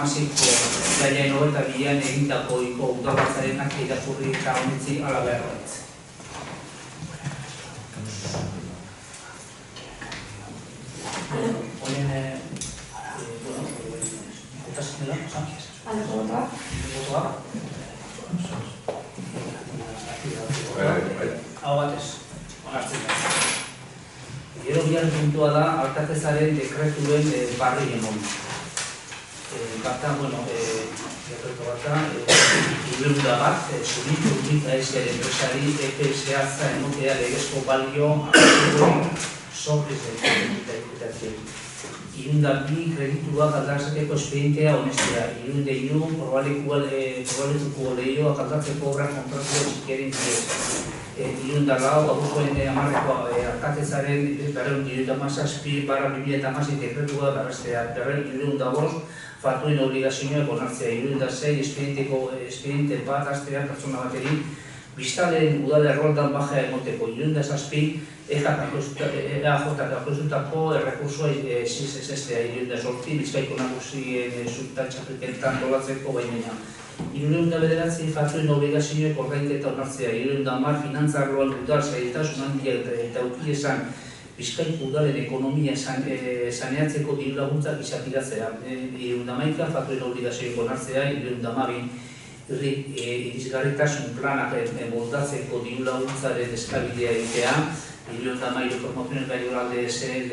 Masiko gaiain hogeta bilan egindako udalbatzarenak irakurri eta honetzi ala beharretz. Honen, botazik dela, Sánchez? Aldeko botoa. Botoa? Hau batez, onartzen da. Gero biaren puntua da, alkatezaren dekretuen barri emon. Bata, dekretu bata, iberunda bat, Zuritu Urrita Ezer enpresari EPS-a emotea legezko balio sorprez diputazio. Irunda bi kredituak aldatzeko espedientea honestea. Irunde iru, probalekuko lehioak aldatzeko obra kontratua txikiaren bidez. Irunda lau, abukoen amarreko alkatezaren berreun irunda mazazpi barra 2016 dekretua berrestea. Irunda bost, fatuen obligazioak onartzea. Irunda zei, espediente bat astea pertsona bateri biztalen udale erroldan baja emoteko. Irunda zazpi, EAJ akusutako errekursua SSStea. Irunda sorti, Bizkaiko nagusien subtatxaplikentan dolatzeko baimena. Irunda bederatzi, fatuen obligazioak ordainketa onartzea. Irunda mar, finantza arloan udal zailtasun handiak eta ukiesan Bizkaiko udalen ekonomia saneatzeko diru laguntzak izapiratzea. Irunda maika, fatuen obligazioak onartzea. Irunda mabi, irizgarritasun planak moldatzeko diru laguntzaren eskabidea egitea. Irunda mairu promoziones gaioralde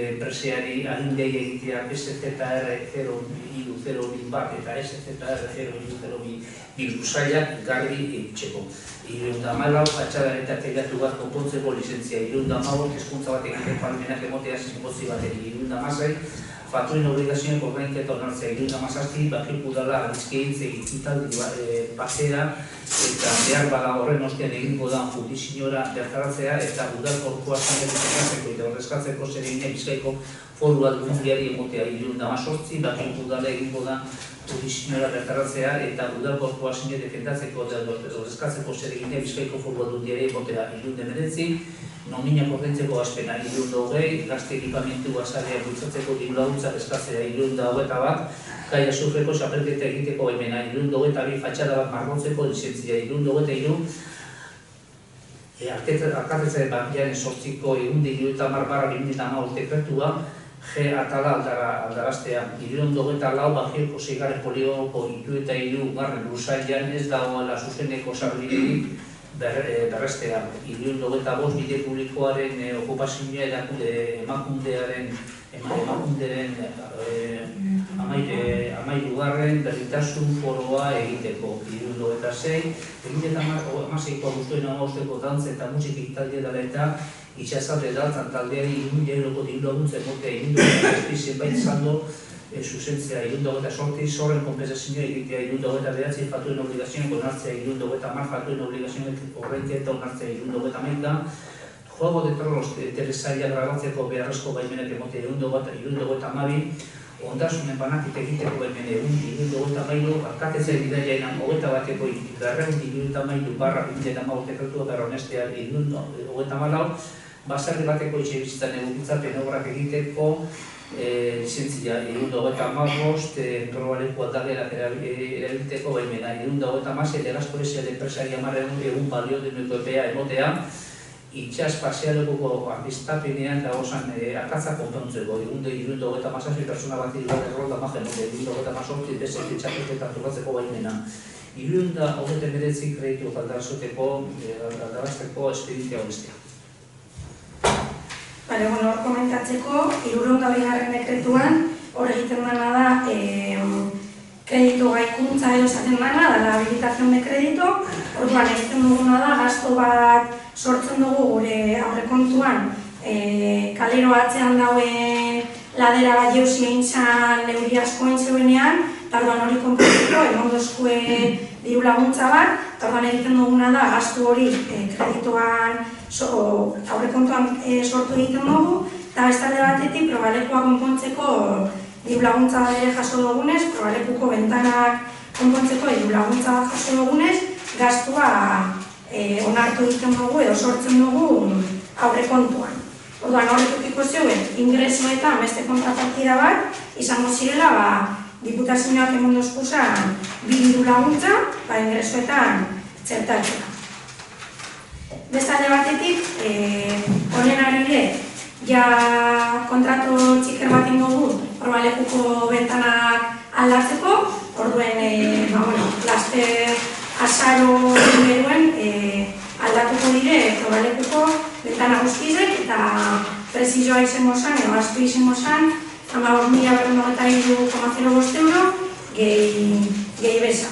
enpresiari agindei egitea SZR 020 bat eta SZR 020 sailak garbi egitxeko. Irunda malau, fatxadan eta teilatu bat konpontzeko lizentzia. Irunda malau, hezkuntza bat egiten palmenak emotea zinbotzi bateri. Irunda mazai, fatuen obligazioen ordainketa onartzea. Irunda mazazti, bakilku dala abizkeintze egitaldi batera eta behar bada horren ostean egingo da judiziora bertaratzea eta udal korpua zangertzeko eta horrezkatzeko zeregine Bizkaiko foru aldundiari emotea. Irunda mazortzi, bakilku dala egingo da judiziora bertaratzea eta udal korpua zine defendatzeko eta horrezkatzeko zeregine Bizkaiko foru aldundiari emotea. Irunda emeretzi, nominak ordaintzeko aspena. Irunda hogei, gazte ekipamentu bazarea bultzatzeko diru laguntzak eskatzea. Irunda hogeta bat, kai azufreko xapelketa egiteko baimena. Irunda hogeta bi, fatxada bat margotzeko lizentzia. Irunda hogeta iru, alkatetzaren bakiaren sortziko irunde irueta marbarra 2015 dekretua, G atala aldaraztea. Irunda hogeta lau, bakioko zeigaren polioko iru eta iru garren lursailan ez dagoela zuzeneko sarbiderik berrestea. Irunda hogeta bost, bide publikoaren okupazioa emakundearen amairugarren berdintasun foroa egiteko. Irunda hogeta zei, 2016ko abuztuen amagosteko dantza eta musik ekitaldia dela eta itxasalde daltzan taldeari €1.000 diru laguntza emotea. Irunda hogeta zazpi zenbait saldo zuzentzea. Irunda hogeta sorti, zorren kompensazioa egitea. Irunda hogeta behatzi, fatuen obligazioak onartzea. Irunda hogeta mar, fatuen obligazioak ordaintzea onartzea. Irunda hogeta maika, Juego de Tronos telesaila grabatzeko beharrezko baimenak emotea. Irunda hogeta mabi, ondasunen banakit egiteko baimene. Irunda hogeta mailu, alkatetzea bidaiainan hogeta bateko garreun irunda mailu barra 2015 dekretua berra honestea. Irunda hogeta malau, basarri bateko etxe bizitzan egokitzapen obrak egiteko lizentzia. Irunda hogeta amabost, probaleku aldagerak erabilteko baimena. Irunda hogeta amasei, legazporezia de enpresari amarreun egun balio deneko epea emotea. Itxas pasealekuko artistapenean eta gozan akatza konpontzeko. Irunda hogeta amazazpi persona bat irugat errolda magen, irunda hogeta amazortzi bezek itxaketetan turbatzeko baimena. Irunda hogeta emeretzi kreditu aldarazteko espedientea honestea. Hor komentatzeko, 302. dekretuan, hor egiten dena da kreditu gaikuntza edo esaten dena, da la habilitación de kredito. Orduan egiten duguna da, gasto bat sortzen dugu gure aurrekontuan kalero atzean dauen ladera bat jauzi eintzan neuri asko eintzeuenean, eta orduan hori konpontzeko, emondozkue diru laguntza bat, eta orduan egiten duguna da, gastu hori kredituan aurrekontuan sortu egiten dugu, eta bestalde batetik probalekua konpontzeko diru laguntza ere jaso dugunez, probalekuko bentanak konpontzeko diru laguntza jaso dugunez, gastua onartu egiten dugu edo sortzen dugu aurrekontuan. Orduan horretukiko zeuen ingresoetan beste kontrapartida bat izango zirela diputazioak eman dozkuzan diru laguntza, ingresoetan txertatzea. Bestalde batetik, honen arire, ja kontratu txiker bat ingo du, probalekuko bentanak aldatzeko, orduen, laster azaro beruen aldatuko dire probalekuko bentana guztizek, eta prezizioa izango zen, edo aztu izango zen, 15.093,05 euro gehi beza.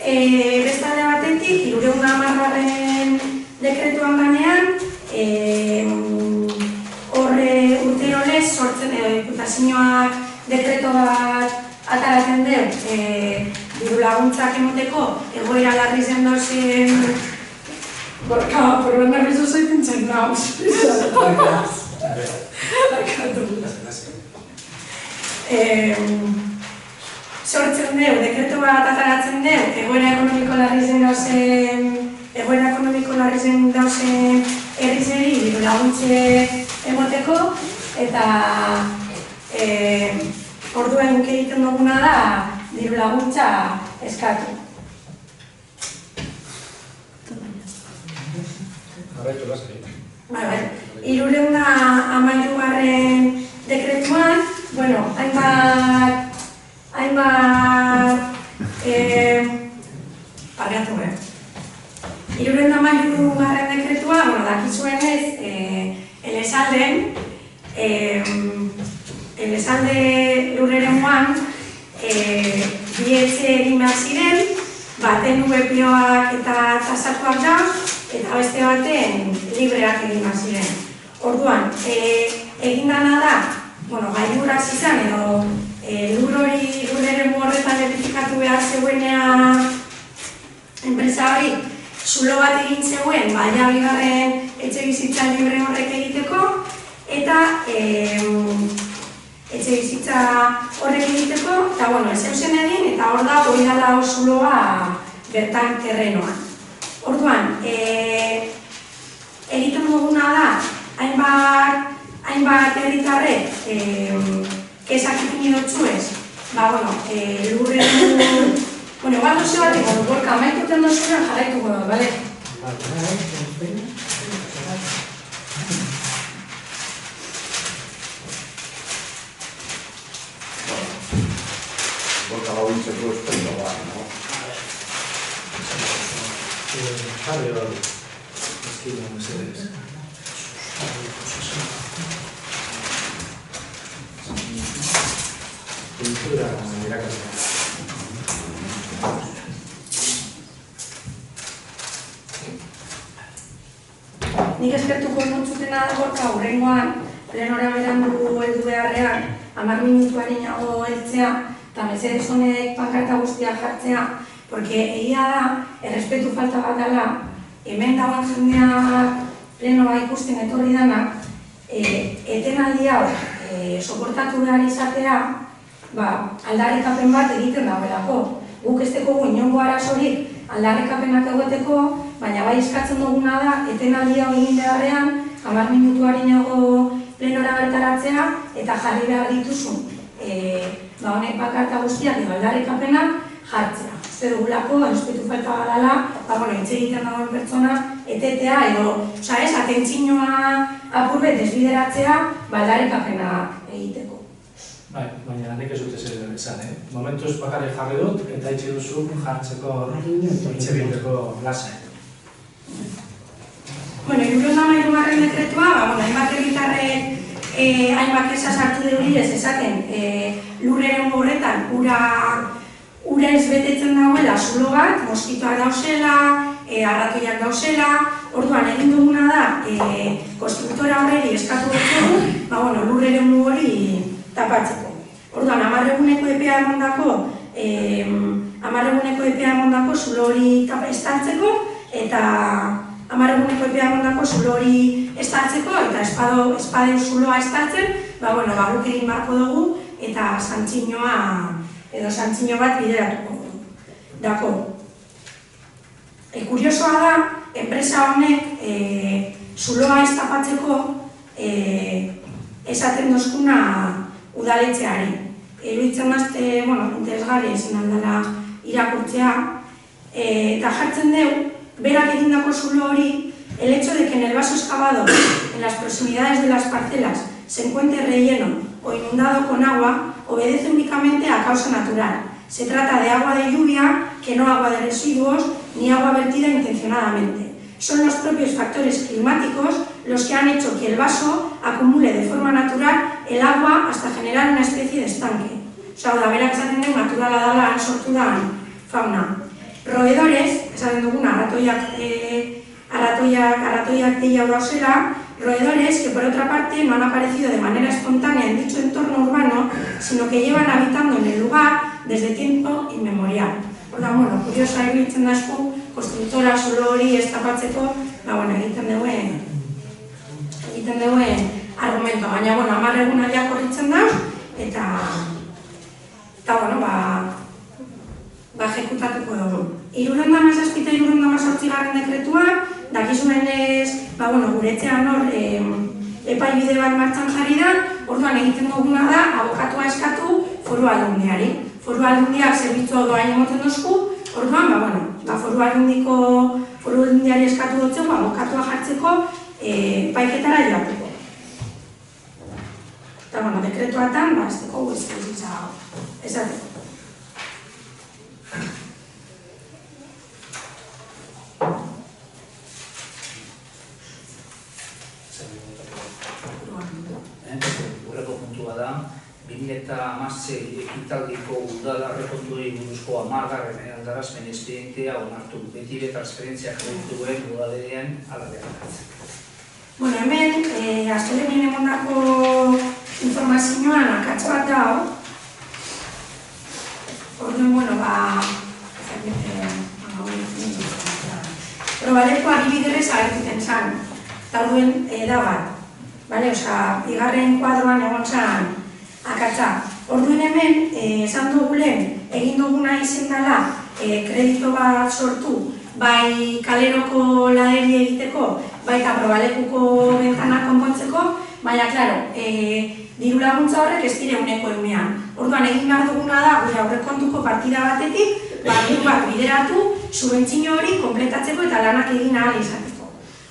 Bestalde batetik, 310 dekretuan ganean, horre urtero lez sortzen edo diputazioak dekreto bat ataratzen deu diru laguntzak emoteko egoera larri zen dozen Gorka, pero nervioso soy pinchen naus. Sortzen deu, dekreto bat ataratzen deu, egoera ekonomiko larri zen dauzen herrizeri diru laguntze emoteko, eta orduen guk egiten duguna da diru laguntza eskatu. Hirurehun hamairugarren dekretuan, Hirurehun hamairugarren dekretua, dakizuenez, Elesalde lurreremuan bietxe egin behar ziren, baten UBPOak eta tasatuak da, eta beste baten libreak egin behar ziren. Orduan, egin dana da, gailurra zizan edo lur hori lurreremu horretan edifikatu behar zeuenea enpresa hori, zulo bat egin zeuen, baina bigarren etxe bizitza libre horrek egiteko, eta etxe bizitza horrek egiteko, eta ez eusen egin, eta hor da hori dala zuloa bertan terrenoan. Orduan, egiten duguna da, hainbat herritarrek kesak ipini dutzuez, lurreremu... igual doze bat ego, Gorka, amaikuten dozuean jarraituko dut, bale? Gorka gaudintzeko espeito bat, no? Jarri hori, eskilo mesedez. Kultura irakatzea. Nik eskertuko notzutena da Gorka, hurrengoan, plenora berandu heldu beharrean, 10 minutuarin nago heltzea, eta mesedez honek pankarta guztia jartzea, porque egia da, errespetu falta bat dela, hemen dagoen jendeak plenoa ikusten etorri dana, etenaldi hau soportatu behar izatea, aldarrikapen bat egiten dagoelako. Guk ez dekogu inongo arazorik aldarrikapenak egoteko, baina bai eskatzen duguna da, etenaldi hau egin beharrean, 10 minutuarin nago plenora bertaratzea, eta jarri behar dituzun. Honek pankarta guztiak edo aldarrikapenak jartzea. Uste dugulako, errespetu falta badala, hitz egiten dagoen pertsona, etetea edo, atentzinoa apurbe desbideratzea, aldarrikapena egiteko. Baina nik ez dut esan, momentuz bakarrik jarri dut, eta itxe duzu jartzeko itxe bildeko lasa. Hirurehun hamairugarren dekretua, hainbat herritarrek hainbat kexa sartu deuridez esaten lurreremu horretan ura ez betetzen dagoela zulo bat, moskitoak dauzela, arratoiak dauzela, orduan egin duguna da konstruktora horreri eskatu dugu, lurreremu hori tapatzeko. Orduan, 10 eguneko epea emandako zulo hori estaltzeko, eta 10 eguneko epea emandako zulo hori estaltzeko, eta espadeu zuloa estaltzen, guk egin beharko dugu, eta santzino bat bideratuko dako. Kuriosoa da, enpresa honek zuloa estapatzeko esaten dozkuna udaletxeari. Iruditzen dazte, interesgarri ezin aldala irakurtzea, eta jartzen deu, berak egindako zulo hori, el hecho de que en el vaso excavado, en las proximidades de las parcelas, se encuentre relleno o inundado con agua, obedece únicamente a causa natural. Se trata de agua de lluvia, que no agua de residuos, ni agua vertida intencionadamente. Son los propios factores climáticos los que han hecho que el vaso acumule de forma natural el agua hasta generar una especie de estanque. Osa, berak esaten dugu naturala dela sortu da fauna. Roedores, esaten duguna, arratoiak gehiago dauzela, roedores que por otra parte no han aparecido de manera espontánea en dicho entorno urbano, sino que llevan habitando en el lugar desde tiempo inmemorial. Orduan, kuriosa iruditzen da esku, konstruktora zulo hori estapatzeko, egiten duen argumento. Baina, 10 egunaldiak korritzen dauz, eta ejekutatuko dugu. 317 eta 318 dekretuak, dakizuenez, gure etxean hor epaibide bat martxan jarri da, orduan egiten duguna da, abokatua eskatu foru aldundiari. Foru aldundiak zerbitzu doain emoten duzku, orduan, foru aldundiari eskatu dutzeko, abokatua jartzeko, paiketara joateko. Eta, dekretuatan, ez dugu ezateko. Gureko puntua da, 2016 ekitaldiko udal aurrekontuei buruzko 10. aldarazpen espedientea onartu, betibe transferentzia kredituen udalean alabean. Hemen, astelehenean emandako informazioan akats bat dago. Orduan, probaleko adibiderez agertzen zan, eta orduen da bat. Bigarren kuadroan egon zan akatsa. Orduen hemen, esan dugulen, egin duguna izen dela kredito bat sortu, bai kaleroko laderi egiteko, baita probalekuko bentanak konpontzeko, baina, klaro, diru laguntza horrek ez dire uneko eunean. Orduan, egin behar duguna da, gure aurrekontuko partida batetik, diru bat bideratu, subentzino hori konpletatzeko eta lanak egin ahal izateko.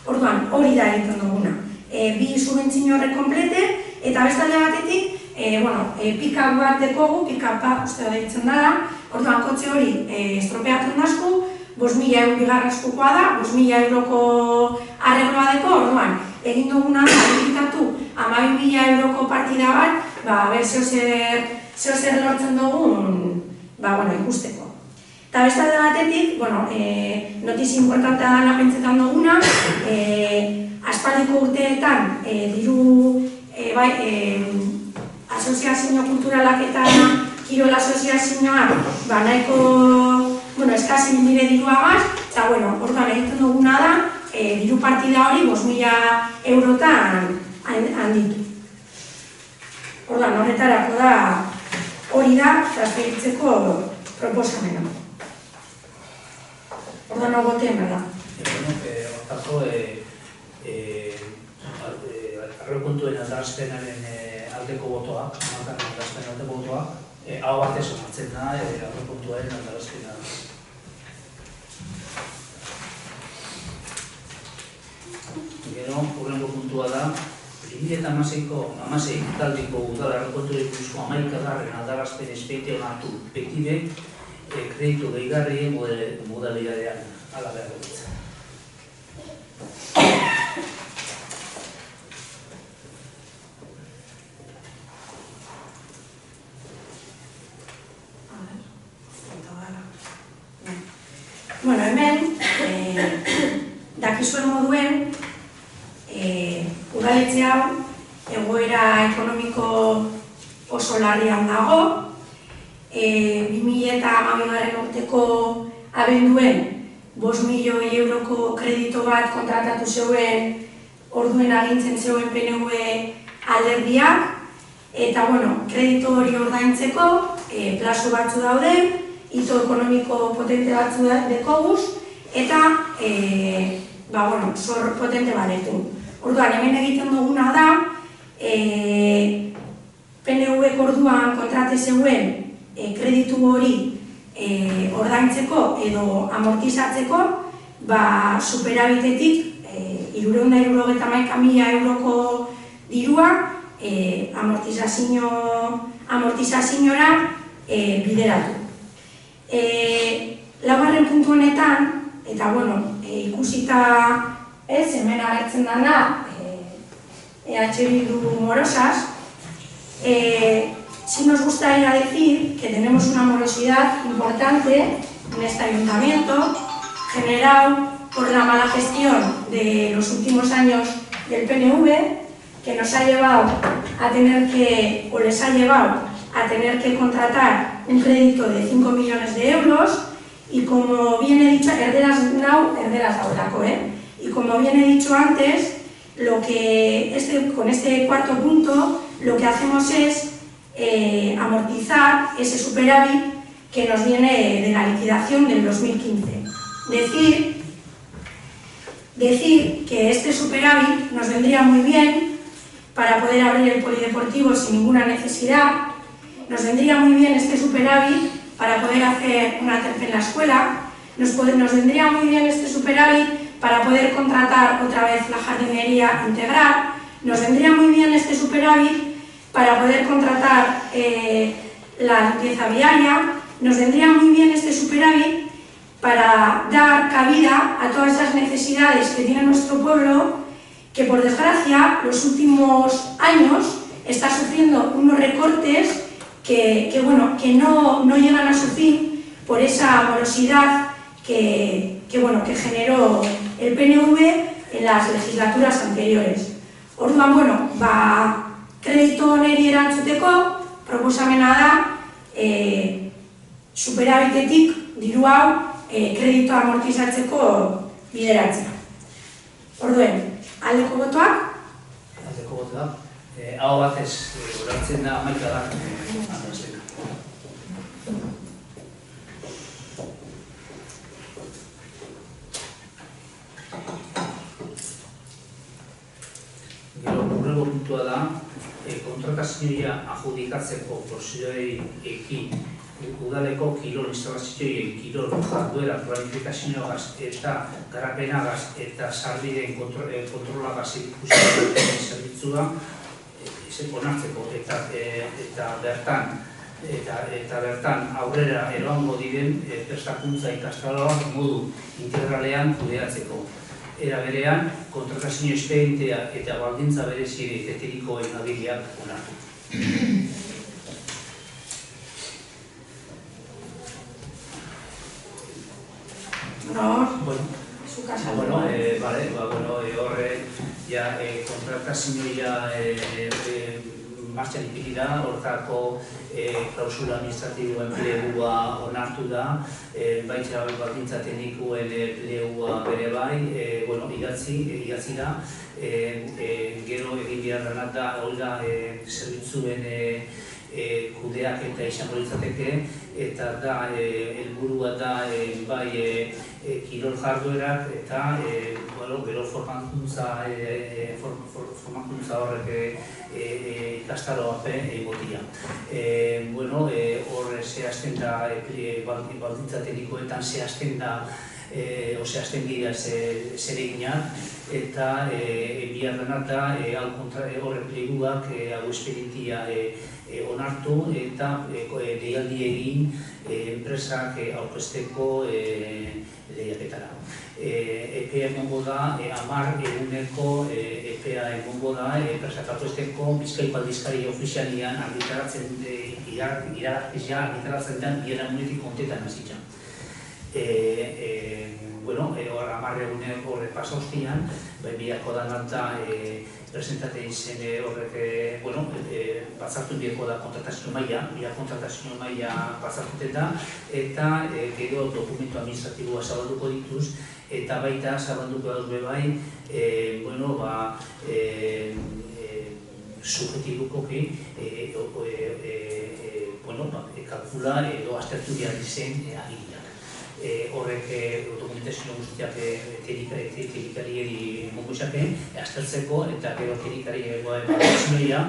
Orduan, hori da egiten duguna. Bi subentzino horrek konplete, eta bestalde batetik, pika bat dekogu, pika bat uste da ditzen dela, orduan, kotxe hori estropeatu nazku, 5.000 euro bigarrazkoa da, 5.000 euroko arregloa deko, orduan, egin duguna da, habilitatu 12.000 euroko partida bat, zehozer lortzen dugun, ikusteko. Eta bestalde batetik, notizi importantea dela pentsetan duguna, aspaldiko urteetan, diru asoziazio kulturalak eta kirol asoziazioak, nahiko eskazin dire diruagaz, eta orduan egiten duguna da, diru partida hori 5.000 eurotan handitu. Orduan, horretarako da, hori da, transferitzeko proposamena. Orduan, hau boteen bada. Hortako, aurrekontuen aldarazpenaren aldeko botoak, aldarazpenaren aldeko botoak, hau batez onartzen da, aurrekontuaren aldarazpena. Gero, horrengo puntua da, 2016 ekitaldiko udal aurrekontuei buruzko 11. aldarazpen espedientea onartu, betibe kreditu gehigarrien modalitatean alabean dut. Hemen, dakizuen moduen, udaletxe hau egoera ekonomiko oso larrian dago. 2012 urteko abenduen 5.000 euroko kredito bat kontratatu zeuen orduen agintzen zeuen PNV alderdiak, eta kredito hori ordaintzeko plazo batzu daude, hito ekonomiko potente batzu dekoguz, eta zor potente badetu. Orduan, hemen egiten duguna da, PNV orduan kontrate zeuen kreditu hori ordaintzeko edo amortizatzeko, superabitetik 371.000 euroko dirua amortizaziora bideratu. Laugarren puntu honetan, eta ikusita hemen agertzen dana EH Bildu morosas, sí nos gustaría decir que tenemos una morosidad importante en este ayuntamiento, generado por la mala gestión de los últimos años del PNV, que nos ha llevado a tener que, o les ha llevado a tener que contratar un crédito de 5 millones de euros, y como bien he dicho, herderas daurako, y como bien he dicho antes, con este cuarto punto, lo que hacemos es amortizar ese superávit que nos viene de la liquidación del 2015. Decir que este superávit nos vendría muy bien para poder abrir el polideportivo sin ninguna necesidad, nos vendría muy bien este superávit para poder hacer una tercera en la escuela, nos vendría muy bien este superávit para poder contratar otra vez la jardinería integral, nos vendría muy bien este superávit para poder contratar la limpieza viaria, nos vendría muy bien este superávit para dar cabida a todas esas necesidades que tiene nuestro pueblo, que por desgracia los últimos años está sufriendo unos recortes que no llegan a su fin por esa morosidad que generó el PNV en las legislaturas anteriores. Orduan, kreditu honeri erantzuteko, proposamena da superabitetik diru hau kreditua amortizatzeko bideratzea. Orduen, aldeko botoak? Aldeko botoak. Hau batez, onartzen da amaika da. Gero, hurrengo puntua da, kontratazioa adjudikatzeko prozedurei ekin udaleko kirol instalazioen kirol jarduera planifikazioagaz eta garapenagaz eta sarbideen kontrolagaz ikusten zerbitzua onartzeko eta bertan aurrera eroango diren prestakuntza ikastaroak modu integralean kudeatzeko. Era berean, kontratazio espedientea eta baldintza berezien eteterikoen agiriak onartu. Horre, kontratazioa martxan ipini da, hortako klausula administratiboa enplegua onartu da, baita baldintza teknikoen enplegua bere bai, idatzi da, gero egin behar denat da, zerbitzuen kudeak eta izango litzateke, eta da, helburua da, kirol jarduerak eta gero formakuntza horrek ikastaroa egotia. Hor zehazten da, baldintza teknikoetan zehazten da, zehazten dira zereginak, eta bihar denat da, horrek leguak hau espedientia onartu eta deialdi egin enpresak aurkezteko lehiaketara. EPEA egongo da, 10 eguneko EPEA egongo da, enpresak aurkezteko Bizkaiko aldizkari ofizialian argitaratzen den biharamunetik kontetan hazitzen. Hor 10 egunek horre pasa ostian, biharko da nata presentaten izen horrek, batzartu biharko da kontratazio maila, bihar kontratazio maila batzartuten da, eta gero dokumentu administratiboa zabalduko dituz, eta baita zabalduko dut bai, subjetibukoki, kalkula edo aztertu behar dizen agiriak. horrek dokumentazio guztiak teknikariei emongo izake, aztertzeko eta gero teknikariei ebaluazioa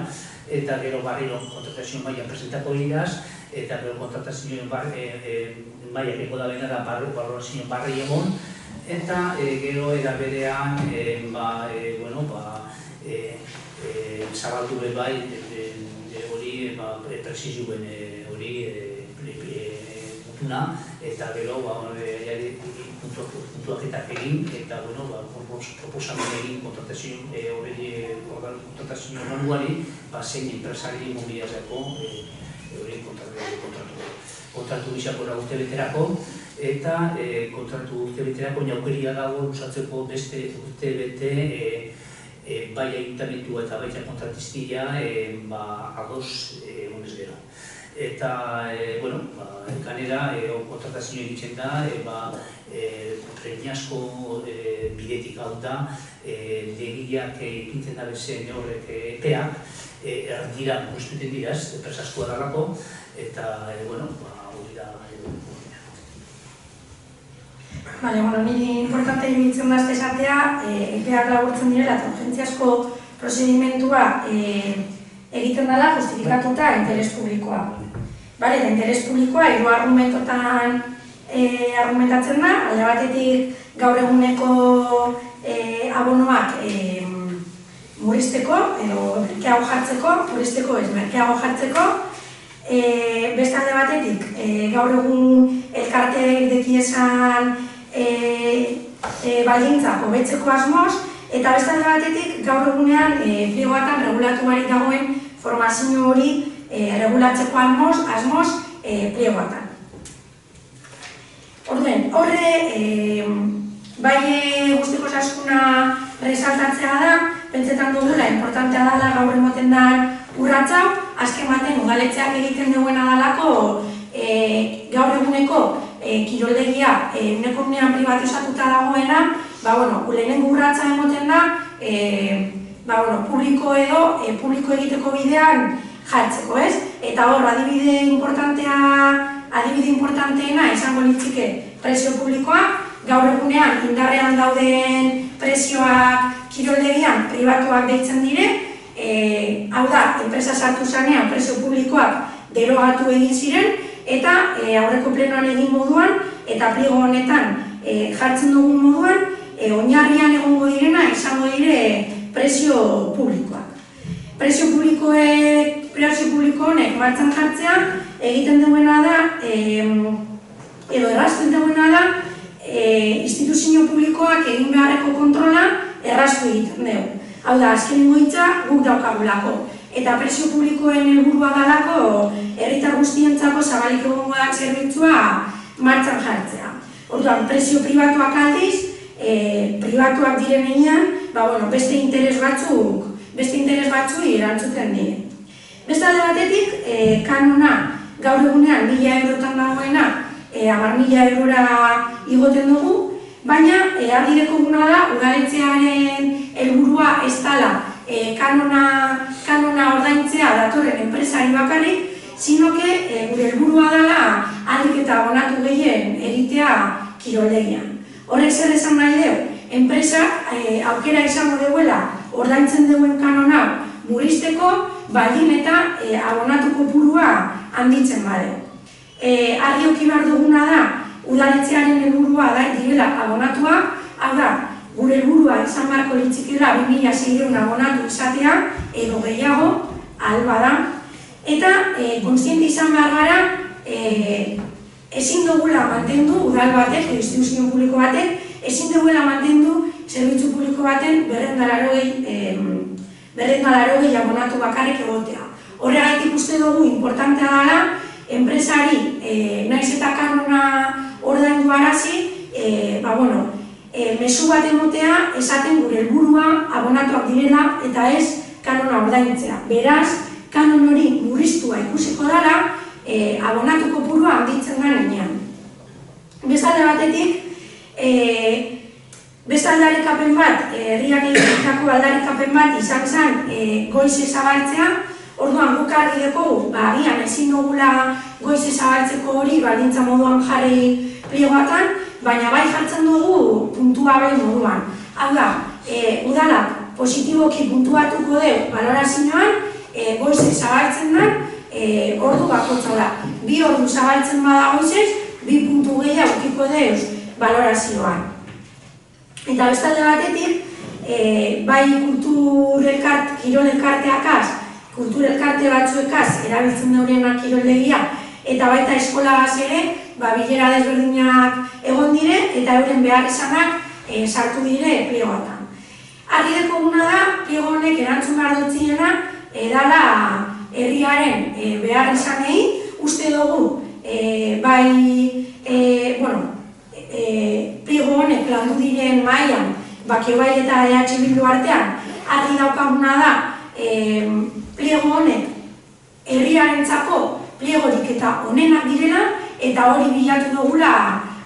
eta gero barriro kontratazio maila presentako iraz eta gero kontratazio maila eko da bena da ebaluazio barri egon eta gero era berean zabaldu bai hori presizioen hori puntuna eta gero puntuaketak egin eta proposamen egin kontratazio manuali zein enpresari mobiliazako kontratu bizako urte beterako eta kontratu urte beterako naukeria dago usatzeko beste urte bete bai ayuntamentua eta baita kontratistila ados egonez gero. Eta, kanera, kontratazio egiten da, premiazko bidetik hau da, legiak ipintzen da bezen horrek epeak, erdira guztuten diraz, enpresaskoa dalako, eta, hori da. Niri importante iruditzen da esatea, epeak laburtzen direla eta urgentziazko prozedimentua egiten dela justifikatuta interes publikoa. Eta interes publikoa hiru argumentotan argumentatzen da, alde batetik gaur eguneko abonoak murrizteko, edo merkeago jartzeko, murrizteko ez, merkeago jartzeko, beste alde batetik gaur egun elkarteek dekiezan baldintzak hobetzeko asmoz, eta beste alde batetik gaur egunean pliegoetan regulatu barik dagoen formazio hori regulatzeko asmoz pliegoetan. Horre, bai guztiko osaskuna resaltatzea da, pentsetan dugula, importantea dela gaur emoten da urratza, azken baten udaletxeak egiten duena dalako gaur eguneko kiroldegia uneko unean privatizatuta dagoena, lehenengo urratza emoten da, publiko egiteko bidean jartzeko, ez? Eta hor, adibide importanteena izango litzike prezio publikoa, gaur egunean indarrean dauden prezioak kiroldegian pribatuak deitzen dire, hau da, enpresa sartu zanean prezio publikoak derogatu egin ziren, eta aurreko plenoan egin moduan, eta pliego honetan jartzen dugun moduan, oinarrian egongo direna izango dire prezio publikoak. Prezio publiko honek martxan jartzean egiten duena da, edo errazten duena da, instituzio publikoak egin beharreko kontrola erraztu egiten dugu. Hau da, azkenengo hitza guk daukagulako. Eta prezio publikoen helburua dalako herritar guztientzako zabalik egongo da zerbitzua martxan jartzea. Orduan, prezio pribatuak aldiz, pribatuak direnean, beste interes batzuei erantzuten dire. Beste alde batetik, kanona gaur egunean 1.000 eurotan dagoena 10.000 eurora igoten dugu, baina argi dekoguna da udaletxearen helburua ez dela kanona ordaintzea datorren enpresari bakarrik, sino que gure helburua dela ahalik eta abonatu gehien egitea kiroldegian. Horrek zer esan nahi dugu, enpresak aukera izango duela ordaintzen duen kanona murrizteko, baldin eta abonatu kopurua handitzen bade. Argi eduki behar duguna da, udaletxearen helburua da direla abonatua, hau da, gure helburua izan beharko litzikela 2.600 abonatu izatea, edo gehiago, alba da, eta kontziente izan behar gara, ezin dugula mantendu udal batek, instituzio publiko batek, ezin dugula mantendu zerbitzu publiko baten 280 abonatu bakarrik egotea. Horregatik uste dugu importantea dela, enpresari naiz eta kanona ordaindu arazi, mezu bat emotea esaten gure helburua abonatuak direla eta ez kanona ordaintzea. Beraz, kanon hori murriztua ikusiko dela, abonatu kopurua handitzen da nenean. Bestalde batetik, beste aldarikapen bat, herriak egiteko aldarikapen bat izan zen goiz ezabaltzea, orduan guk argi dekogu, agian ezin dugula goiz ezabaltzeko hori baldintza moduan jarri pliegoatan, baina bai jartzen dugu puntua bai moduan. Hau da, udalak positiboki puntuatuko deu balorazioan, goiz ezabaltzen den ordu bakotza da. 2 ordu zabaltzen bada goizez, 2 puntu gehiago ukiko deuz balorazioan. Eta bestalde batetik, bai kirol elkarteakaz, kultur elkarte batzuekaz erabiltzen daurenak kiroldegia, eta baita eskolagaz ere, bilera desberdinak egon dire, eta euren behar izanak sartu dire pliegoatan. Argi dekoguna da, pliego honek erantzun behar dutziena, dala herriaren behar izanei, uste dugu, pliego honek landu diren mailan, Bakiobai eta EH Bildu artean, argi daukaguna da, pliego honek herriarentzako pliegorik eta onenak direla, eta hori bilatu dugula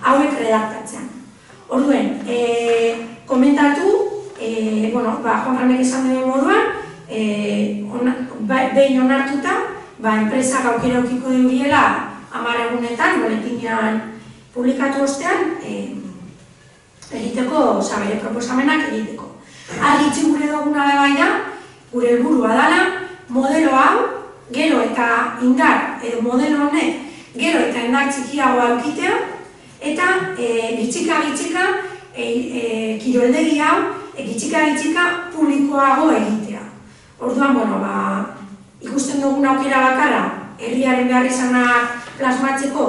hauek redaktatzean. Orduen, komentatu, Juan Ramek esan duen moduan, behin onartuta, enpresak aukera aukiko duriela 10 egunetan, boletinean publikatu ostean, egiteko, bere proposamenak egiteko. Argitzi gure duguna da bai da, gure helburua dela, modelo hau, gero eta indar, edo modelo honek, gero eta indar txikiagoa eukitea, eta gitxika kiroldegi hau, gitxika publikoago egitea. Orduan, ikusten dugun aukera bakarra, herriaren behar izanak plasmatzeko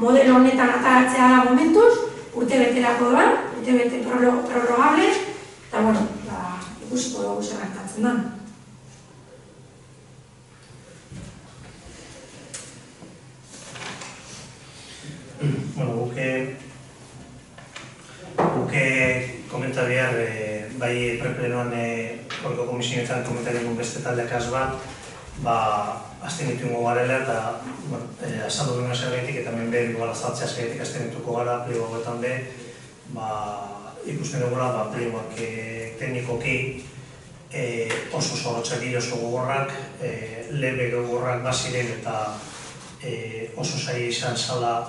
modelo honetan ataratzea da momentuz, urte beterako da, urte bete prorrogable, eta ikusiko dugu zer gertatzen da. Guke komenta behar, bai preplenoan horreko komisionetan komentaren beste taldeakaz bat, azten ditugu garela eta azaldu duna zergaitik eta hemen behar dugu azaltzea zergaitik azten dituko gara pliego hauetan be, ikusten dugula pliegoak teknikoki oso zorrotzak dira oso gogorrak, lebe gogorrak baziren eta oso zaila izan zala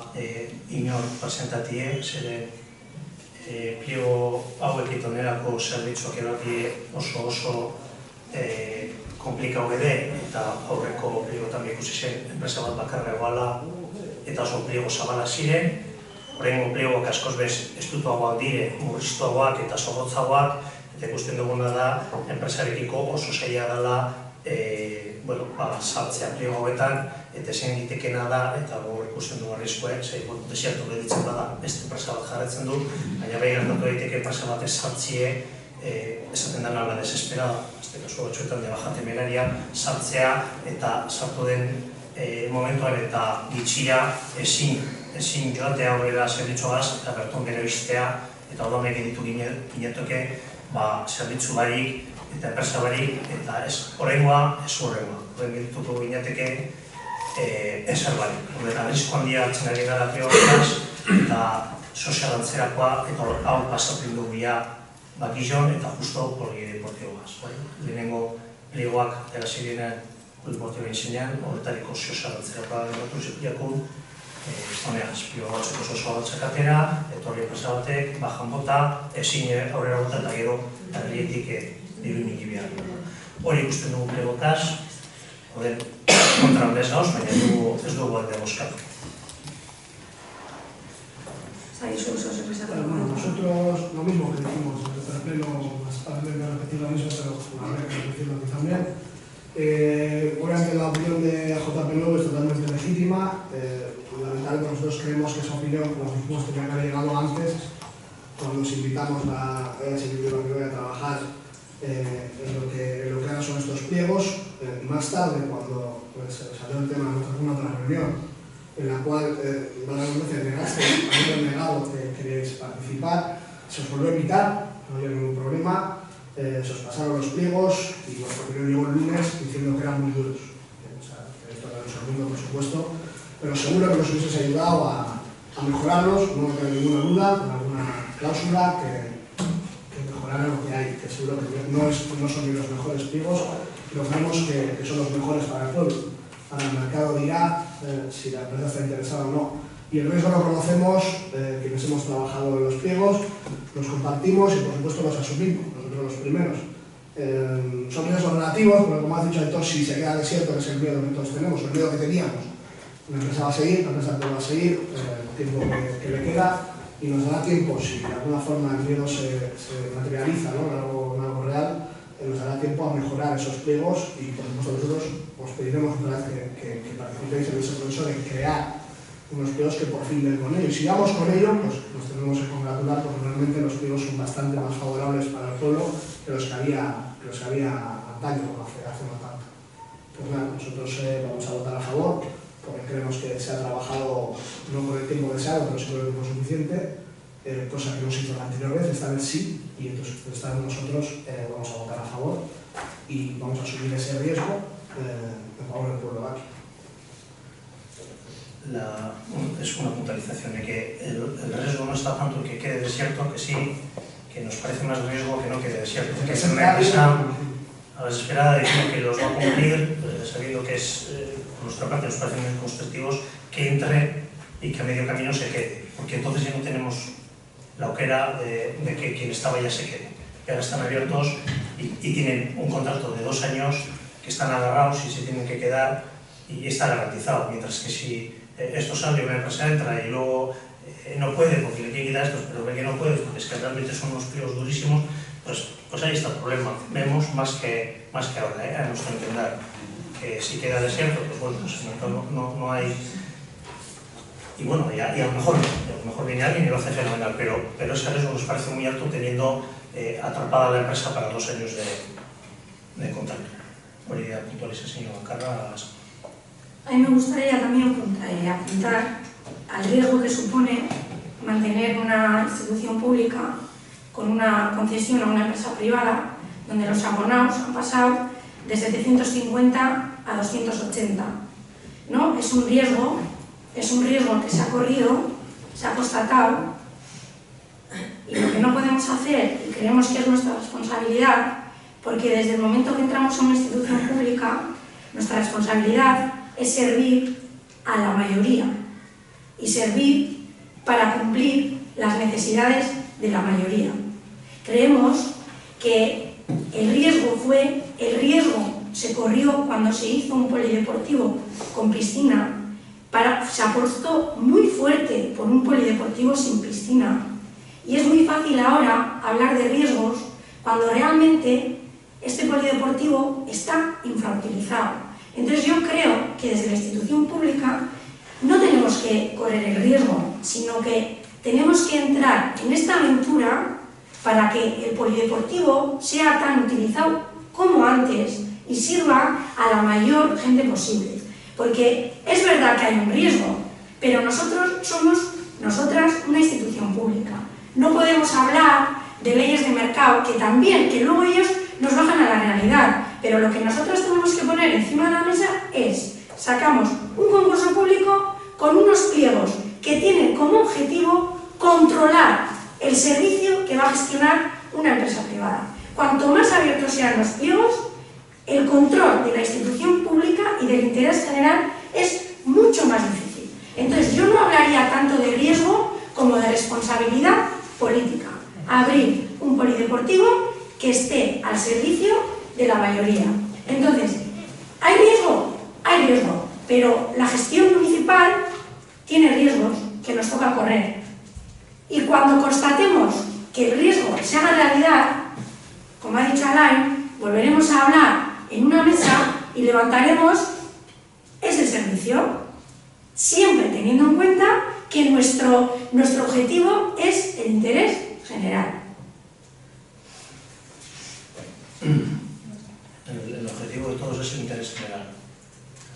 inor presentatie, zeren pliego hauek itonerako zerbitzuak eratie oso komplikau ere, eta aurreko pliegotan ikusi zen enpresa bat bakarra egoala eta oso pliego zabalak ziren. Horrengo pliegoak askoz bez estutuagoak dire, murriztuagoak eta zorrotzagoak, eta ikusten duguna da enpresarekiko oso zaila dela saltzea pliego hauetan, eta ezin ditekena da, eta gogor ikusten du arriskoek, desiartu gelditzen bada beste enpresa bat jarretzen du, baina behin gertatu daiteke enpresa bat ez saltzie, esaten dena la desesperada, azte kasu batzuetan de bajate melaria, saltzea eta sartu den momentuan eta gitxia ezin joatea horrela zerbitzuagaz eta berton bere biztea, eta odonek editu ginetoke zerbitzu barik eta enpresa barik, eta horrengoa ez horrengoa. Horren gedituko gineteke ezer barik. Horren arrisko handia hartzen ari gara pliegoaz eta sozialantzerakoa eta hau pasatzen dugu bakizon eta justo polideportiboaz. Lehenengo pliegoak erasirinen polideportiboa izenean, horretariko sozialantzerakoa geratu jakun, zoneaz, pliego batzuk oso batzak atera, etorri enpresa batek, bajan bota, ezin aurrera bota eta gero herrietik diru iniki behar. Hori ikusten dugu pliegokaz, horren kontra handez gauz, baina ez dugu alde boskatu. Nosotros lo mismo que dijimos en el terreno, para repetir lo mismo, pero habrá que repetirlo aquí también. Obviamente la opinión de JP Lobo es totalmente legítima. Fundamentalmente nosotros creemos que esa opinión, como dijimos, tenía que haber llegado antes, cuando nos invitamos a trabajar en lo que ahora son estos pliegos. Más tarde, cuando salió el tema de una otra reunión, en la cual habéis negado que queréis participar, se os volvió a invitar, no había ningún problema, se os pasaron los pliegos y vuestra opinión llegó el lunes diciendo que eran muy duros. Esto era nuestro mundo, por supuesto, pero seguro que nos hubieses ayudado a mejorarlos, no tengo ninguna duda, con alguna cláusula que mejorara lo que hay, que seguro que no son ni los mejores pliegos, pero creemos que son los mejores para el pueblo. Para el mercado dirá si la empresa está interesada o no. Y el riesgo lo conocemos, quienes hemos trabajado en los pliegos, los compartimos y por supuesto los asumimos, nosotros los primeros. Son riesgos relativos, porque como has dicho Aitor, si se queda desierto, que es el miedo que todos tenemos, el miedo que teníamos, la empresa va a seguir, la empresa va a seguir, el tiempo que le queda, y nos dará tiempo, si de alguna forma el miedo se materializa, ¿no?, en algo real, nos dará tiempo a mejorar esos pliegos y por supuesto nosotros os pediremos otra vez que participéis en ese proceso de crear unos pliegos que por fin den con ello. Y si vamos con ello, pues nos tenemos que congratular porque realmente los pliegos son bastante más favorables para el pueblo que los que había antaño, hace no tanto. Pues nada, nosotros vamos a votar a favor porque creemos que se ha trabajado no por el tiempo deseado, pero sí por el tiempo suficiente, cosa que no se hizo la anterior vez, esta vez sí, y entonces esta vez nosotros vamos a votar a favor y vamos a asumir ese riesgo en favor del pueblo de aquí. Es una puntualización de que el riesgo no está tanto en que quede desierto, que sí, que nos parece más riesgo que no quede desierto. Que es una empresa a la desesperada diciendo que los va a cumplir, sabiendo que es, por nuestra parte, nos parecen muy constructivos, que entre y que a medio camino se quede, porque entonces ya no tenemos la oquera de que quien estaba ya se quede. Y ahora están abiertos y tienen un contrato de 2 años que están agarrados y se tienen que quedar y está garantizado, mientras que si esto sale, una empresa entra y luego no puede porque le quiere quitar estos, pero ve que no puede porque es que realmente son unos pliegos durísimos, pues ahí está el problema. Vemos más que ahora, a nuestro entender, que si queda desierto, pues bueno, pues no hay. Y bueno, y a lo mejor viene alguien y lo hace fenomenal, pero ese riesgo nos parece muy alto teniendo atrapada la empresa para 2 años de contrato. Por idea puntualiza, señor Carras. A mí me gustaría también apuntar al riesgo que supone mantener una institución pública con una concesión a una empresa privada, donde los abonados han pasado de 750 a 280. ¿No? Es un riesgo que se ha corrido, se ha constatado, y lo que no podemos hacer, y creemos que es nuestra responsabilidad, porque desde el momento que entramos en una institución pública, nuestra responsabilidad es servir a la mayoría y servir para cumplir las necesidades de la mayoría. Creemos que el riesgo se corrió cuando se hizo un polideportivo con piscina, se apostó muy fuerte por un polideportivo sin piscina, y es muy fácil ahora hablar de riesgos cuando realmente este polideportivo está infrautilizado. Entonces yo creo que desde la institución pública no tenemos que correr el riesgo, sino que tenemos que entrar en esta aventura para que el polideportivo sea tan utilizado como antes y sirva a la mayor gente posible. Porque es verdad que hay un riesgo, pero nosotros somos, nosotras, una institución pública. No podemos hablar de leyes de mercado, que luego ellos nos bajan a la realidad, pero lo que nosotros tenemos que poner encima de la mesa es, sacamos un concurso público con unos pliegos que tienen como objetivo controlar el servicio que va a gestionar una empresa privada. Cuanto más abiertos sean los pliegos, el control de la institución pública y del interés general es mucho más difícil. Entonces yo no hablaría tanto de riesgo como de responsabilidad política. Abrir un polideportivo que esté al servicio de la mayoría. Entonces, ¿hay riesgo? Hay riesgo, pero la gestión municipal tiene riesgos que nos toca correr. Y cuando constatemos que el riesgo se haga realidad, como ha dicho Alain, volveremos a hablar en una mesa y levantaremos ese servicio, siempre teniendo en cuenta que nuestro objetivo es el interés general. El objetivo de todos es el interés general.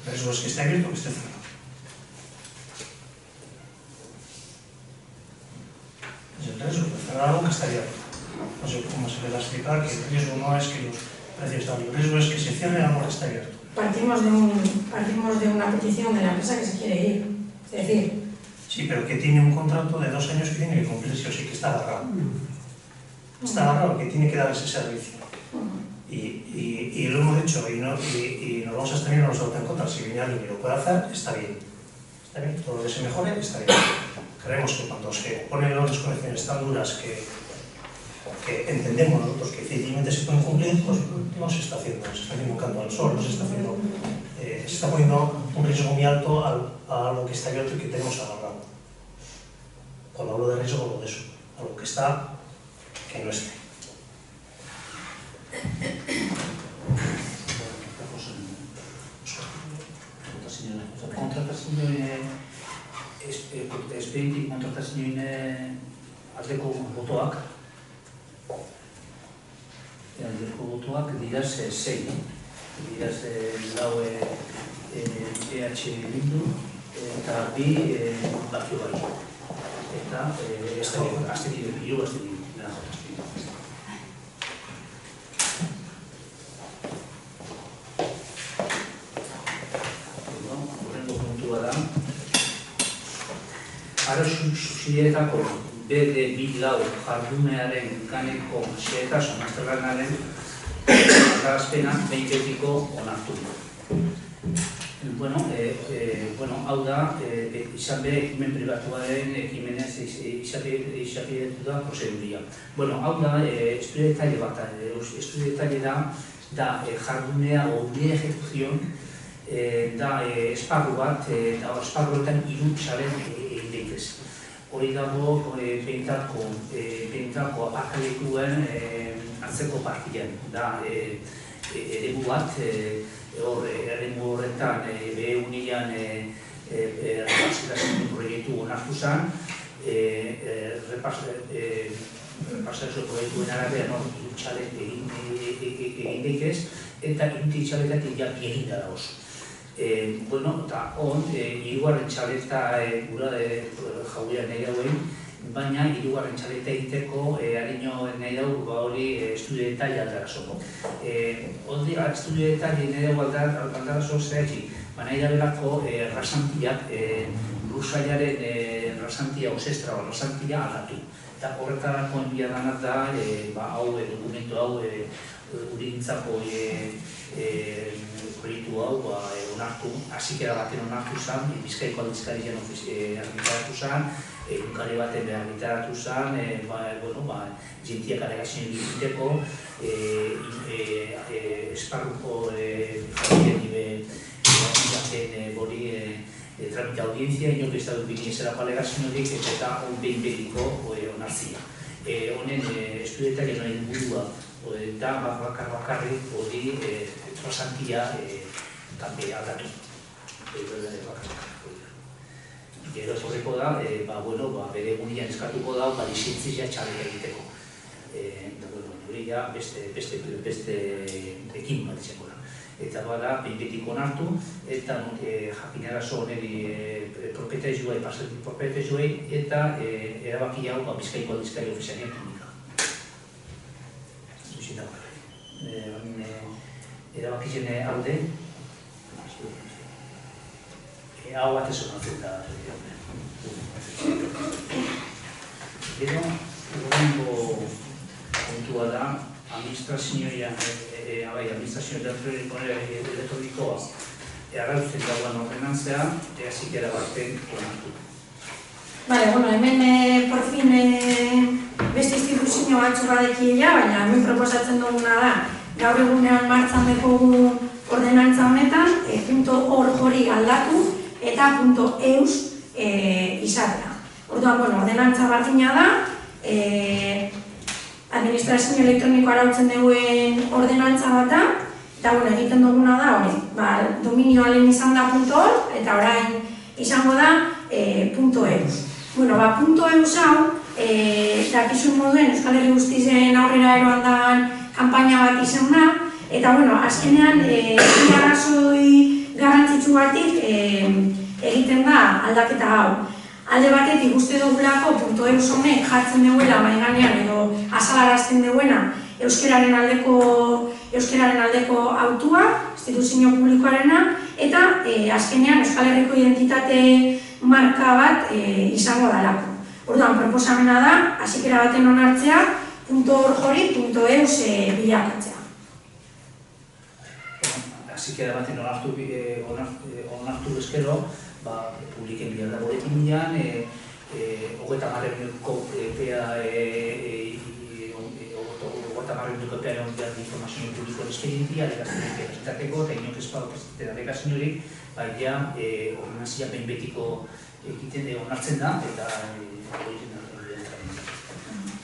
El riesgo es que esté abierto o que esté cerrado. Es el riesgo de cerrar algo que está abierto. No sé cómo se le da a explicar que el riesgo no es que los precios están abiertos, el riesgo es que se cierre algo que está abierto. Partimos de una petición de la empresa que se quiere ir. Es decir... Sí, pero que tiene un contrato de 2 años que tiene que cumplirse, o sí que está agarrado. Está agarrado, que tiene que dar ese servicio. Y lo hemos dicho, y nos vamos a abstener, no nos vamos a votar en contra. Si viene alguien y lo puede hacer, está bien. Está bien, todo lo que se mejore está bien. Creemos que cuando se ponen las condiciones tan duras que entendemos nosotros que difícilmente se pueden cumplir, pues no se está haciendo, se está haciendo un canto al sol, no se está haciendo, se está poniendo un riesgo muy alto a lo que está abierto y que tenemos agarrado. Cuando hablo de riesgo, hablo de eso, a lo que está, que no esté. Esperientik kontratazioen aldeko botoak dira sei. Dira lau EH Bildu eta bi Bakio Bai. Eta aztekin hiru aztekin dena jotazpik. Horrengo puntua da. Aro subsidietako BD-2 jardunearen ganeko xehetasun azterlanaren garazpena behin betiko onartu. Hau da, izan be ekimen pribatuaren ekimenez izapidetu da prozeduria. Hau da, estudio detalle bat, estudio detalle da jardunea o de ejecución da esparru bat, eta esparruetan hiru txaren hori dago behintzako aparkalekuen antzeko partian. Da eremu bat, eremu horretan BE-unian repasazio proiektu onartu zen, repasazio proiektuen arabean hiru txalet egin daitez, eta hiru txaletatik ja egin da oso. Eta hirugarren txaleta gura jauria nahi dauen, baina hirugarren txaleta egiteko harino nahi dago hori estudio detalle aldarazoko. Estudio detalle nahi dago aldarazo zehati, nahi dabelako rasantiak, Brusailaren rasantia, osestra rasantia aldatu. Eta horretarako enbia danak da, dokumentu hau, urigintzako proiektu hau onartu, hasikera baten onartu zen, Bizkaiko aldizkarien argitaratu zen, egunkari baten argitaratu zen, jintiak alegazioen egiteko, esparruko jarrien bori tramita audientzia, inok ez da dupini ezerako alegazioetik eta behin betiko onartzia. Honen estudietak nahi burua da bakarrik hori trasantia aldatu. Gero horreko da, bere egunean eskatuko da, lizentzia txarrera egiteko. Hori ja beste ekin bat izango da. Eta bada, behin betiko onartu, eta jakinarazo honeri propietaizuei, eta erabaki hau Bizkaiko aldizkari ofizialien publika. Erabakien alde, hau bat ez honatzen da. Gero, horrengo kontua da, administrazio elektronikoa arrautzen dagoen ordenantzea, ezik erabaten onartu. Hemen, por fin, beste instituzio batzu badekiela, baina hemen proposatzen duguna da, gaur egunean martxan dekogu ordenantza honetan, .org hori aldatu eta .eus izatea. Ordenantza bardina da, administrazio elektroniko arautzen duen ordenantza bat da, eta egiten duguna da hori, dominioa lehen izan da .org, eta orain izango da .eus. .eus hau, dakizun moduen Euskal Herri guztizen aurrera eroan dan kanpaina bat izan da, eta azkenean arrazoi garrantzitsu batik egiten da aldaketa hau. Alde batetik uste dugulako .eus honek jartzen duela maiganean edo azalarazten duena euskararen aldeko autua, instituzio publikoarena, eta azkenean Euskal Herriko identitate marka bat izango dalako. Orduan, proposamena da, hasikera baten onartzea, .org hori .eus bilakatzea. Hasikera baten onartu ezkero, publiken bihar da boletinean, 30.000ko epea egon behar informazio publiko espedientia, alegazioak presentatuko, eta inok ez presentatzen alegazio hori, baina ordenantzia behin betiko egiten onartzen da, eta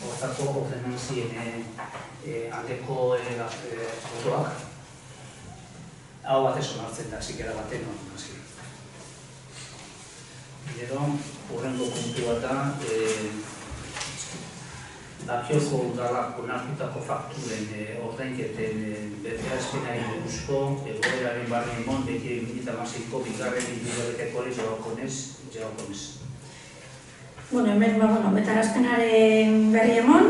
horretako ordenantzien aldeko botoak hau batez onartzen da, zikera baten ordenantzia. Gero, horrengo kontu bat da, Bakioko udalak onartutako fakturen ordainketen betearazpenari buruzko egoeraren barri emon beti 2016ko bigarren hirugarretekoari jagokonez. Hemen betearazpenaren berri emon,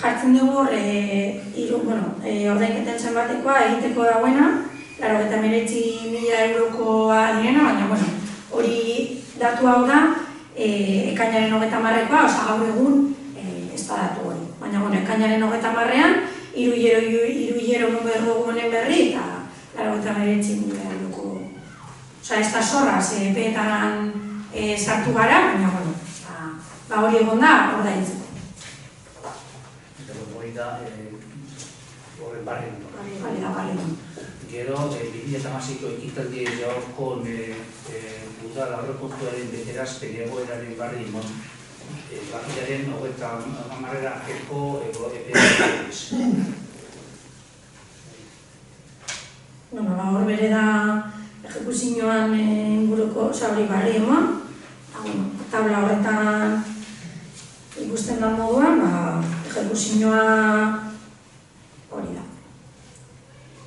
jartzen dugu ordainketen zenbatekoa egiteko dagoena, 89.000 eurokoa direna, baina hori datu hau da, ekainaren 30-koa, gaur egun ez da datu hori. Baina, ekainaren 30-ean, hiru numero honen berri, eta 89.000 euroko. Ez da zorraz, epeetan sartu gara, baina, hori egon da, ordaintzeko. Eta hori da, horren barri egon. Hori da, barri egon. Gero, 2016ko ekitaldi jagokon udal aurrekontuaren betearazpen egoeraren barri emon, barriaren 30-arrera arteko epeaz. Hor bere da ejekuzioan inguruko hori barri emon, tabla horretan ikusten da moduan, ejekuzioa hori da.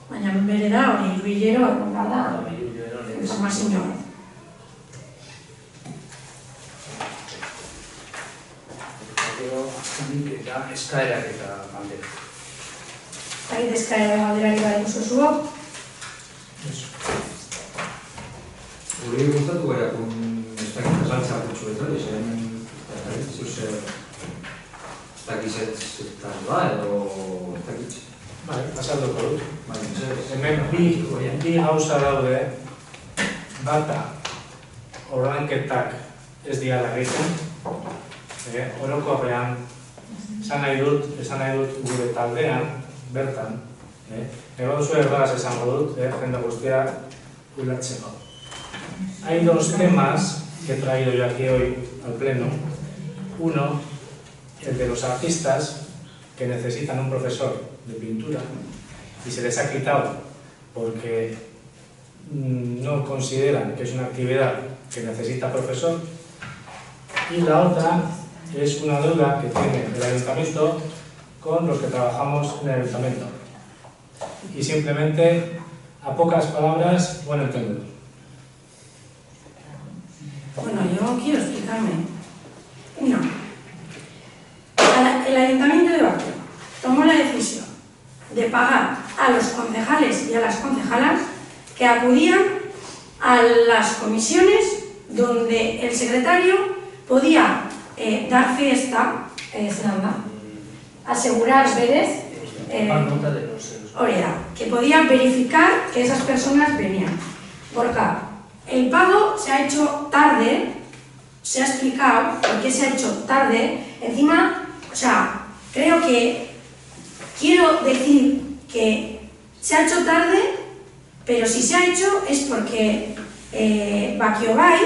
Baina bere da, hori hilero, da, informazioa. Gero, azkenik eta eskaerak eta galdera. Zait eskaera galderari bai duzuzuok. Gure gustatu gara, ez dakit azaltza gutxu etorri, hemen zuzer ez dakizetan da, edo ez dakit. Bai, azalduko dut. Hemen bi gauza daude, bata ordainketak ez diala egiten, orokorrean esan nahi dut gure taldean, bertan, egon zuen erdaraz esango dut, jende guztia ulertzeko. Hay dos temas que he traído yo aquí hoy al pleno. Uno, el de los artistas que necesitan un profesor de pintura y se les ha quitado porque no consideran que es una actividad que necesita profesor, y la otra es una deuda que tiene el ayuntamiento con los que trabajamos en el ayuntamiento, y simplemente a pocas palabras, buen entendedor. Yo quiero explicarme. Uno, el ayuntamiento de Baquio tomó la decisión de pagar a los concejales y a las concejalas que acudían a las comisiones donde el secretario podía dar fiesta, asegurar veres, que podía verificar que esas personas venían. Porque el pago se ha hecho tarde, se ha explicado por qué se ha hecho tarde, encima, creo que quiero decir que se ha hecho tarde, pero si se ha hecho es porque Baquiobay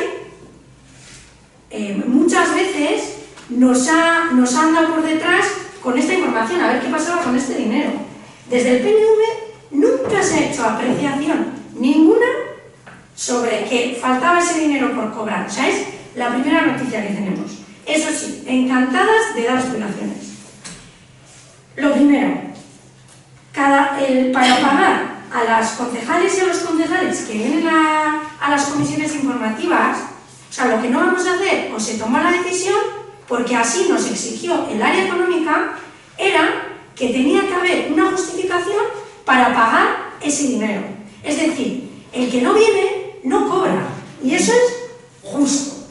muchas veces nos han dado por detrás con esta información, a ver qué pasaba con este dinero. Desde el PNV nunca se ha hecho apreciación ninguna sobre que faltaba ese dinero por cobrar. Es la primera noticia que tenemos. Eso sí, encantadas de dar explicaciones. Lo primero, para pagar a las concejales y a los concejales que vienen a las comisiones informativas, lo que no vamos a hacer, o se tomó la decisión, porque así nos exigió el área económica, era que tenía que haber una justificación para pagar ese dinero. Es decir, el que no viene no cobra, y eso es justo.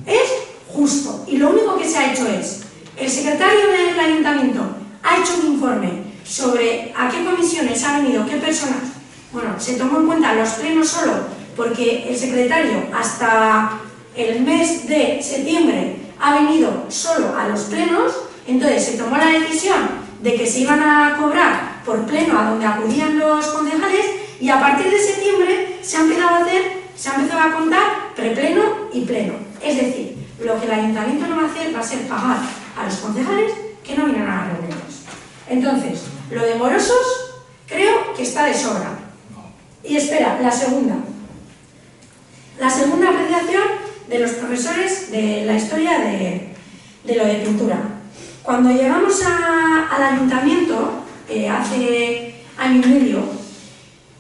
Es justo. Y lo único que se ha hecho es, el secretario del ayuntamiento ha hecho un informe sobre a qué comisiones ha venido, qué personas. Bueno, se tomó en cuenta los plenos solo porque el secretario hasta el mes de septiembre ha venido solo a los plenos, entonces se tomó la decisión de que se iban a cobrar por pleno a donde acudían los concejales y a partir de septiembre se ha empezado a contar prepleno y pleno. Es decir, lo que el ayuntamiento no va a hacer va a ser pagar a los concejales que no vienen a las reuniones. Entonces, lo de morosos creo que está de sobra. Y espera, la segunda apreciación de los profesores de la historia de lo de pintura. Cuando llegamos al ayuntamiento, hace año y medio,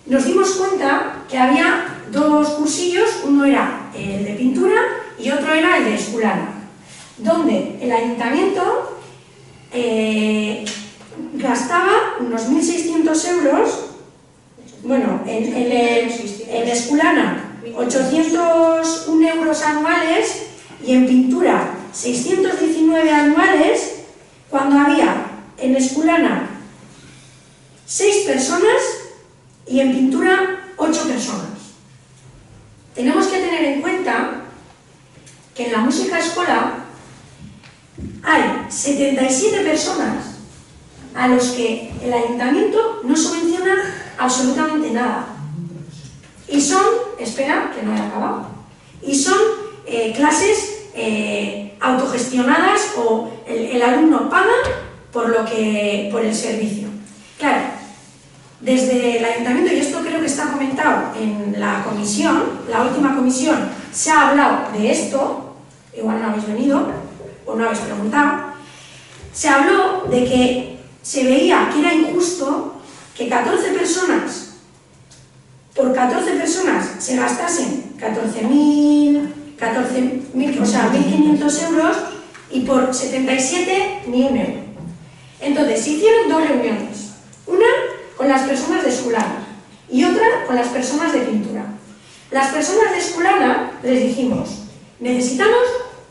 nos dimos cuenta que había dos cursillos, uno era el de pintura y otro era el de esculana, donde el ayuntamiento gastaba unos 1.600 euros, bueno, en esculana 801 euros anuales y en pintura 619 anuales, cuando había en esculana 6 personas y en pintura 8 personas. Tenemos que tener en cuenta que en la música escola hay 77 personas a los que el ayuntamiento no subvenciona absolutamente nada. Y son, espera, que no he acabado, y son clases autogestionadas o el alumno paga por el servicio. Claro, desde el ayuntamiento, y esto creo que está comentado en la comisión, la última comisión, se ha hablado de esto, igual no habéis venido o no habéis preguntado, se habló de que se veía que era injusto que 14 personas, por 14 personas se gastasen 14.000, o sea, 1.500 euros y por 77 ni un euro. Entonces se hicieron dos reuniones, una con las personas de esculana y otra con las personas de pintura. Las personas de esculana les dijimos, necesitamos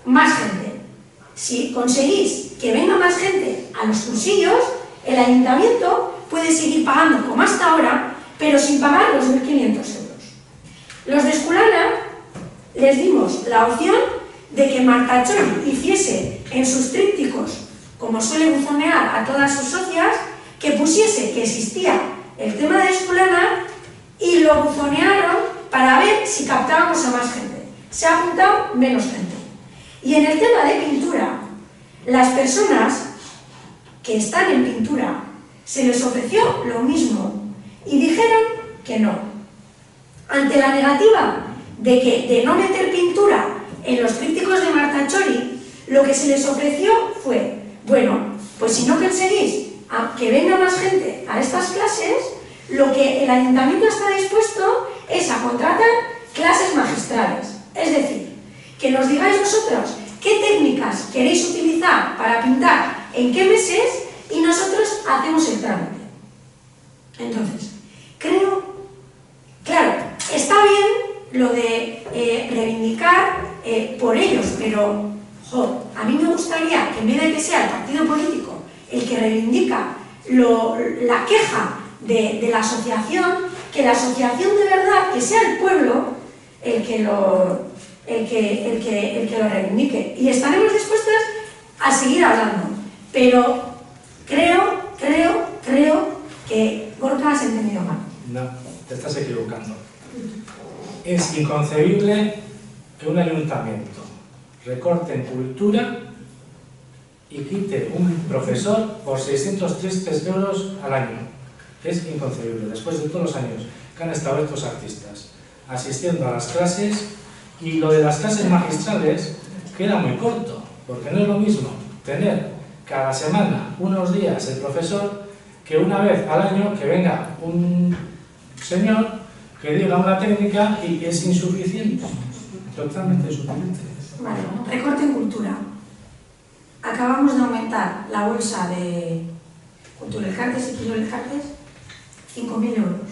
más gente. Si conseguís que venga más gente a los cursillos, el ayuntamiento puede seguir pagando como hasta ahora, pero sin pagar los 1.500 euros. Los de esculana les dimos la opción de que Marta Chori hiciese en sus trípticos, como suele buzonear a todas sus socias, que pusiese que existía el tema de esculana y lo buzonearon para ver si captábamos a más gente. Se ha apuntado menos gente. Y en el tema de pintura, las personas que están en pintura se les ofreció lo mismo y dijeron que no. Ante la negativa de no meter pintura en los trípticos de Marta Chori, lo que se les ofreció fue, bueno, pues si no conseguís que venga más gente a estas clases, lo que el ayuntamiento está dispuesto es a contratar clases magistrales. Es decir, que nos digáis vosotros qué técnicas queréis utilizar para pintar en qué meses y nosotros hacemos el trámite. Entonces, creo, claro, está bien lo de reivindicar por ellos, pero a mí me gustaría que en vez de que sea el partido político el que reivindica la queja de la asociación, que la asociación de verdad, que sea el pueblo el que lo reivindique. Y estaremos dispuestas a seguir hablando, pero creo que Gorka has entendido mal. No, te estás equivocando. Es inconcebible que un ayuntamiento recorte en cultura y quite un profesor por 603 euros al año. Es inconcebible, después de todos los años que han estado estos artistas asistiendo a las clases. Y lo de las clases magistrales queda muy corto, porque no es lo mismo tener cada semana, unos días, el profesor, que una vez al año que venga un señor que diga una técnica y es insuficiente, totalmente insuficiente. Vale, recorte en cultura. Acabamos de aumentar la bolsa de Culturalcartes y Quirolcartes 5.000 euros.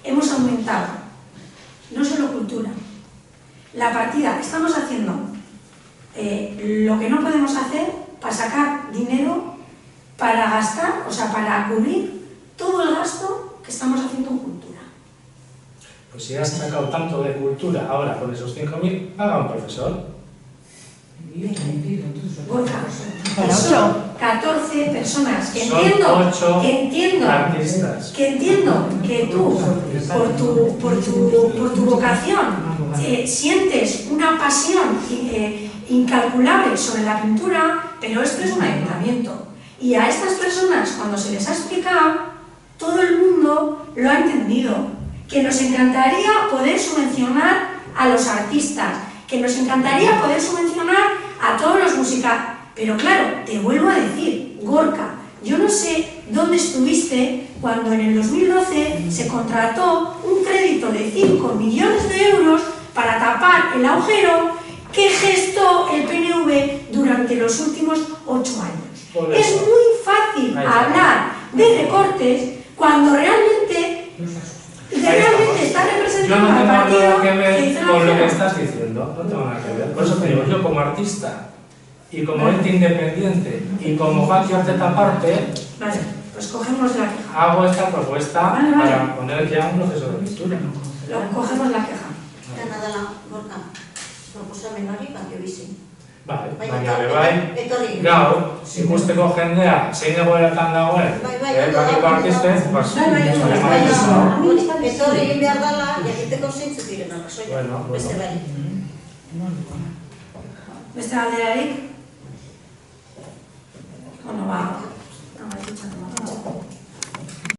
Hemos aumentado no solo cultura, la partida. Estamos haciendo lo que no podemos hacer para sacar dinero para gastar, o sea, para cubrir todo el gasto que estamos haciendo en cultura. Pues si has sacado tanto de cultura ahora con esos 5.000, haga un profesor. Gorka, son 14 personas. Son 8 Entiendo artistas. que tú, por tu vocación, sientes una pasión incalculable sobre la pintura, pero esto es un ayuntamiento. Y a estas personas, cuando se les ha explicado, todo el mundo lo ha entendido. Que nos encantaría poder subvencionar a los artistas, que nos encantaría poder subvencionar a todos los musicales. Pero claro, te vuelvo a decir, Gorka, yo no sé dónde estuviste cuando en el 2012 se contrató un crédito de 5 millones de euros para tapar el agujero que gestó el PNV durante los últimos 8 años. Es muy fácil hablar de recortes cuando realmente está representando al partido. Yo no tengo nada que ver con lo que estás diciendo, no tengo nada que ver. Por eso te digo, yo como artista y como ente independiente y como patio arteta aparte, vale, pues cogemos la queja. hago esta propuesta para poner ya un proceso de pintura. Cogemos la queja. Dena dela, Gorka, proposamen hori batio bizi. Bai, baina gaur, ikusteko jendea zein egoeratan dagoen, bakiko artisten, etorri egin behar dela, jakiteko zeintzuk diren arrazoia, beste bai. Beste galderarik? Bueno, ba,